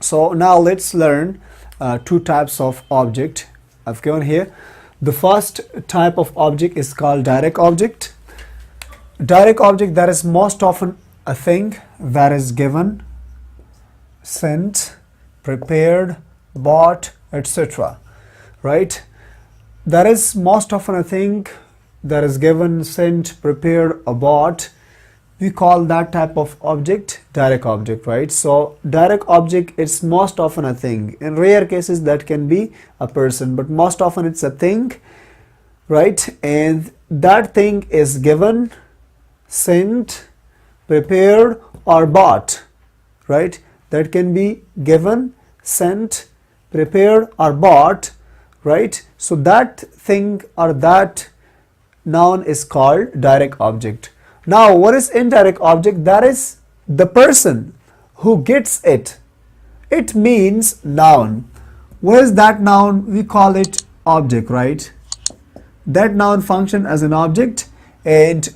So now let's learn two types of object I've given here. The first type of object is called direct object. Direct object, that is most often a thing that is given, sent, prepared, bought, etc. Right? That is most often a thing that is given, sent, prepared, or bought. We call that type of object direct object, right? So direct object is most often a thing. In rare cases that can be a person, but most often it's a thing, right? And that thing is given, sent, prepared, or bought, right? That can be given, sent, prepared, or bought, right? So that thing or that noun is called direct object. Now, what is indirect object? That is the person who gets it. It means noun. What is that noun? We call it object, right? That noun function as an object, and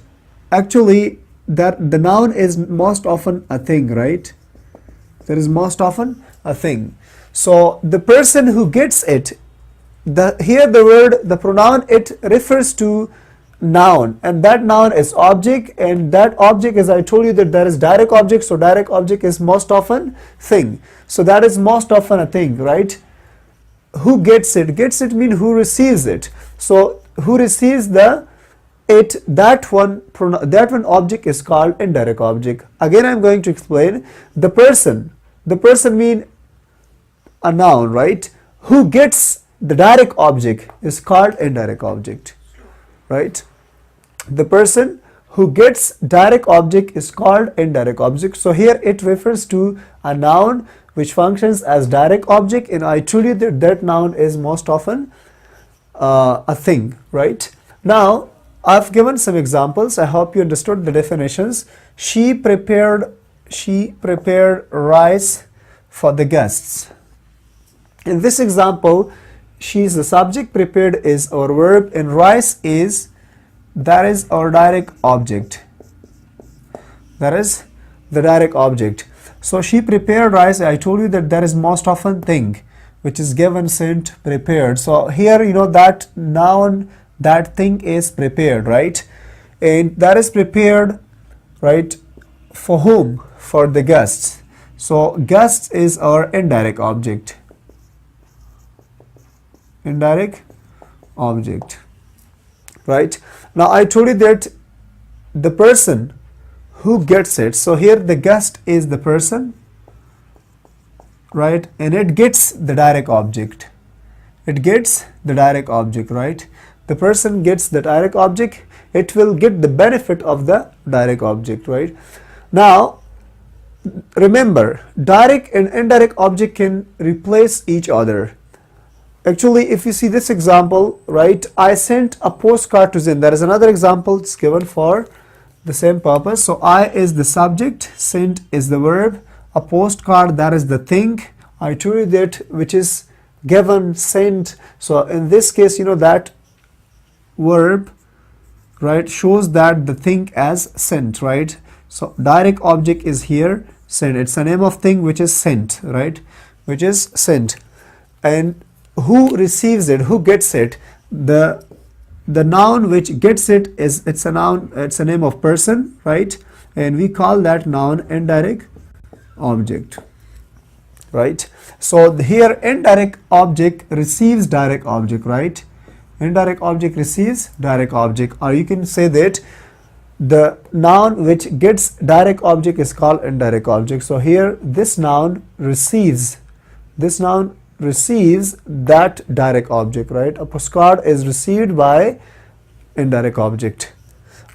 actually that the noun is most often a thing, right? That is most often a thing. So the person who gets it, here the word, the pronoun it refers to noun, and that noun is object, and that object, as I told you, that there is direct object, so direct object is most often thing. So that is most often a thing, right? Who gets it? Gets it mean who receives it. So who receives the it, that one object is called indirect object. Again, I'm going to explain. The person mean a noun, right? Who gets the direct object is called indirect object, right? The person who gets direct object is called indirect object. So here it refers to a noun which functions as direct object, and I told you that that noun is most often a thing, right? Now I've given some examples. I hope you understood the definitions. She prepared rice for the guests. In this example, she is the subject, prepared is our verb, and rice is, that is our direct object. That is the direct object. So she prepared rice. I told you that there is most often thing which is given, sent, prepared. So here you know that noun, that thing is prepared, right? And that is prepared, right? For whom? For the guests. So guests is our indirect object. Indirect object, right? Now I told you that the person who gets it, so here the guest is the person, right? And it gets the direct object. It gets the direct object, right? The person gets the direct object, it will get the benefit of the direct object, right? Now remember, direct and indirect object can replace each other. Actually, if you see this example, right, I sent a postcard to Zen. There is another example, it's given for the same purpose. So I is the subject, sent is the verb, a postcard, that is the thing. I told you that which is given, sent. So in this case, you know that verb, right, shows that the thing as sent, right? So direct object is here, sent. It's a name of thing which is sent, right? Which is sent. And who receives it, who gets it, the noun which gets it is, it's a noun, it's a name of person, right? And we call that noun indirect object, right? So here indirect object receives direct object, right? Indirect object receives direct object, or you can say that the noun which gets direct object is called indirect object. So here this noun receives that direct object, right? A postcard is received by indirect object.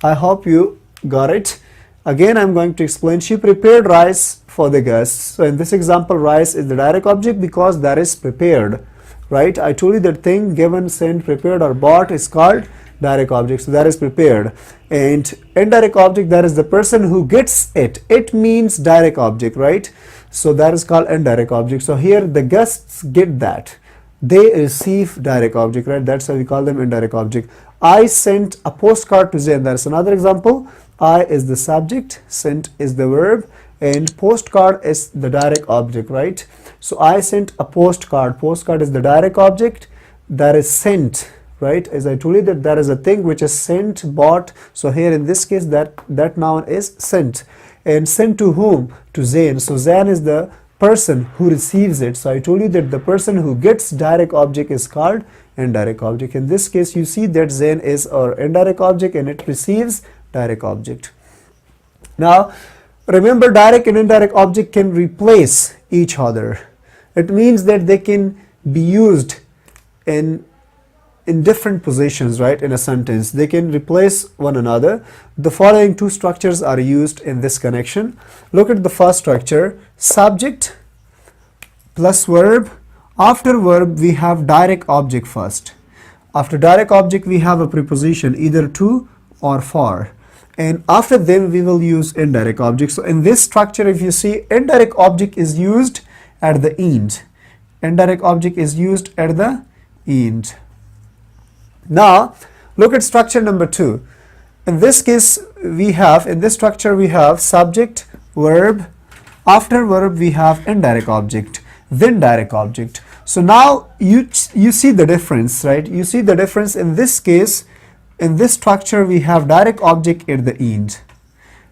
I hope you got it. Again, I'm going to explain. She prepared rice for the guests. So in this example, rice is the direct object because that is prepared, right? I told you that thing given, sent, prepared, or bought is called direct object. So that is prepared. And indirect object, that is the person who gets it. It means direct object, right? So that is called indirect object. So here the guests get that. They receive direct object, right? That's why we call them indirect object. I sent a postcard to Zain. That's another example. I is the subject, sent is the verb, and postcard is the direct object, right? So I sent a postcard. Postcard is the direct object that is sent, right? As I told you that there is a thing which is sent, bought. So here in this case that noun is sent. And sent to whom? To Zain. So Zain is the person who receives it. So I told you that the person who gets direct object is called indirect object. In this case, you see that Zain is our indirect object and it receives direct object. Now, remember, direct and indirect object can replace each other. It means that they can be used in different positions, right? In a sentence, they can replace one another. The following two structures are used in this connection. Look at the first structure: subject plus verb. After verb, we have direct object first. After direct object, we have a preposition, either to or for. And after them, we will use indirect object. So in this structure, if you see, indirect object is used at the end. Indirect object is used at the end. Now, look at structure number 2. In this case, in this structure, we have subject, verb. After verb, we have indirect object, then direct object. So now you see the difference, right? You see the difference in this case. In this structure, we have direct object at the end.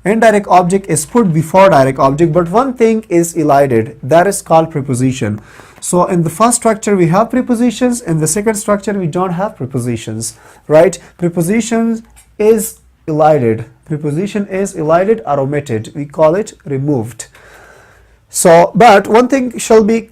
Indirect object is put before direct object, but one thing is elided. That is called preposition. So in the first structure, we have prepositions. In the second structure, we don't have prepositions, right? Preposition is elided. Preposition is elided or omitted. We call it removed. So, but one thing shall be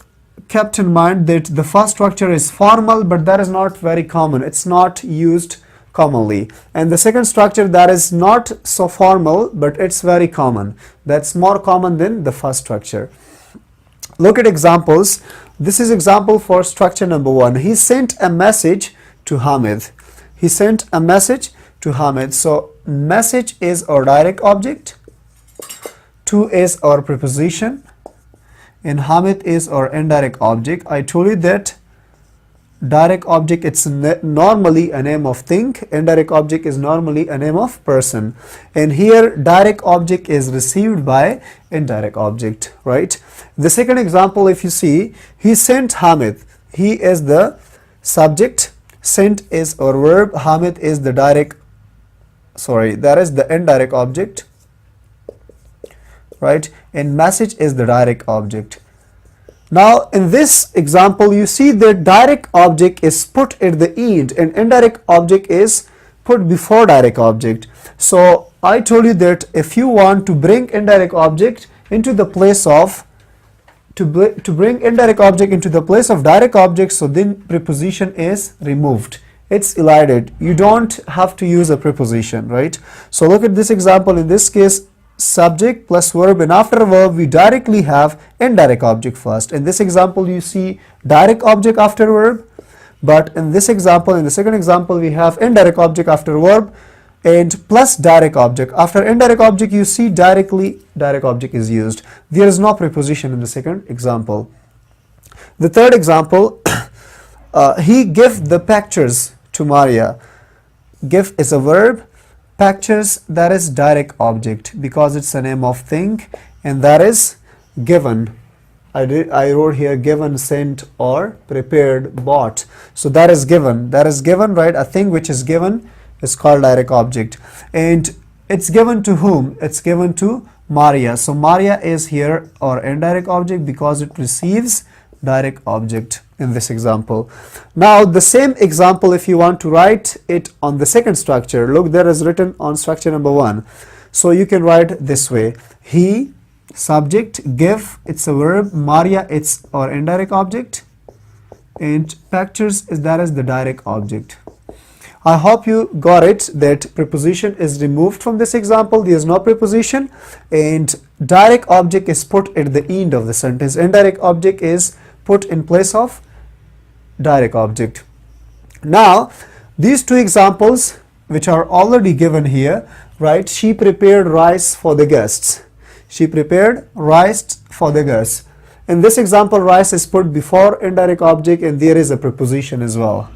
kept in mind, that the first structure is formal, but that is not very common. It's not used commonly. And the second structure, that is not so formal, but it's very common. That's more common than the first structure. Look at examples. This is example for structure number 1. He sent a message to Hamid. He sent a message to Hamid. So message is our direct object, to is our preposition, and Hamid is our indirect object. I told you that direct object, it's normally a name of thing. Indirect object is normally a name of person. And here direct object is received by indirect object, right? The second example, if you see, he sent Hamid. He is the subject, sent is our verb, Hamid is the that is the indirect object, right? And message is the direct object. Now in this example, you see that direct object is put at the end and indirect object is put before direct object. So I told you that if you want to bring indirect object into the place of to bring indirect object into the place of direct object, so then preposition is removed. It's elided. You don't have to use a preposition, right? So look at this example. In this case, subject plus verb, and after verb we directly have indirect object first. In this example, you see direct object after verb, but in this example, in the second example, we have indirect object after verb and plus direct object. After indirect object, you see directly direct object is used. There is no preposition in the second example. The third example, he gave the pictures to Maria. Give is a verb. Pictures, that is direct object because it's a name of thing, and that is given. I wrote here given, sent, or prepared, bought. So that is given. That is given, right? A thing which is given is called direct object. And it's given to whom? It's given to Maria. So Maria is here our indirect object because it receives direct object in this example. Now the same example, if you want to write it on the second structure, look, there is written on structure number 1. So you can write this way: he, subject, give, it's a verb, Maria, it's our indirect object, and pictures is the direct object. I hope you got it, that preposition is removed from this example. There is no preposition, and direct object is put at the end of the sentence. Indirect object is put in place of direct object. Now these two examples which are already given here, right? She prepared rice for the guests. She prepared rice for the guests. In this example, rice is put before indirect object and there is a preposition as well,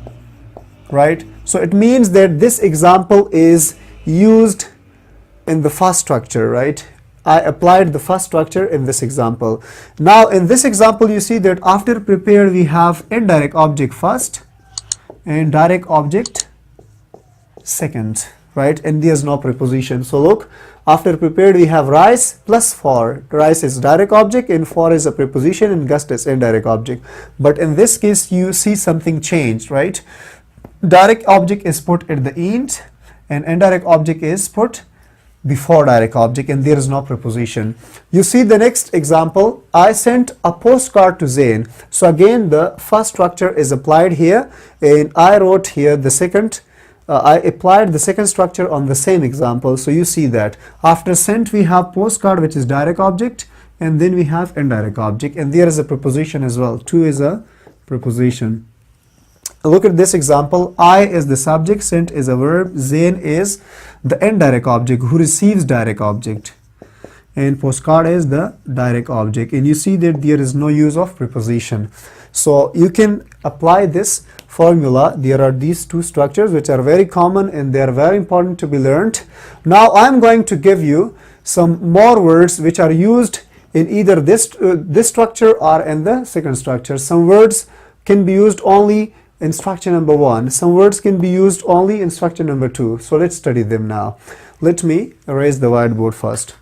right? So it means that this example is used in the first structure, right? I applied the first structure in this example. Now in this example you see that after prepared we have indirect object first and direct object second, right? And there's no preposition. So look, after prepared we have rice plus for. Rice is direct object and for is a preposition and gust is indirect object. But in this case you see something changed, right? Direct object is put at the end and indirect object is put before direct object, and there is no preposition. You see the next example, I sent a postcard to Zain. So again the first structure is applied here and I wrote here the second, I applied the second structure on the same example. So you see that after sent we have postcard, which is direct object, and then we have indirect object, and there is a preposition as well. To is a preposition. Look at this example, I is the subject, sent is a verb, Zain is the indirect object who receives direct object, and postcard is the direct object, and you see that there is no use of preposition. So you can apply this formula. There are these two structures which are very common and they are very important to be learned. Now I am going to give you some more words which are used in either this structure or in the second structure. Some words can be used only in structure number 1. Some words can be used only in structure number 2. So let's study them now. Let me erase the whiteboard first.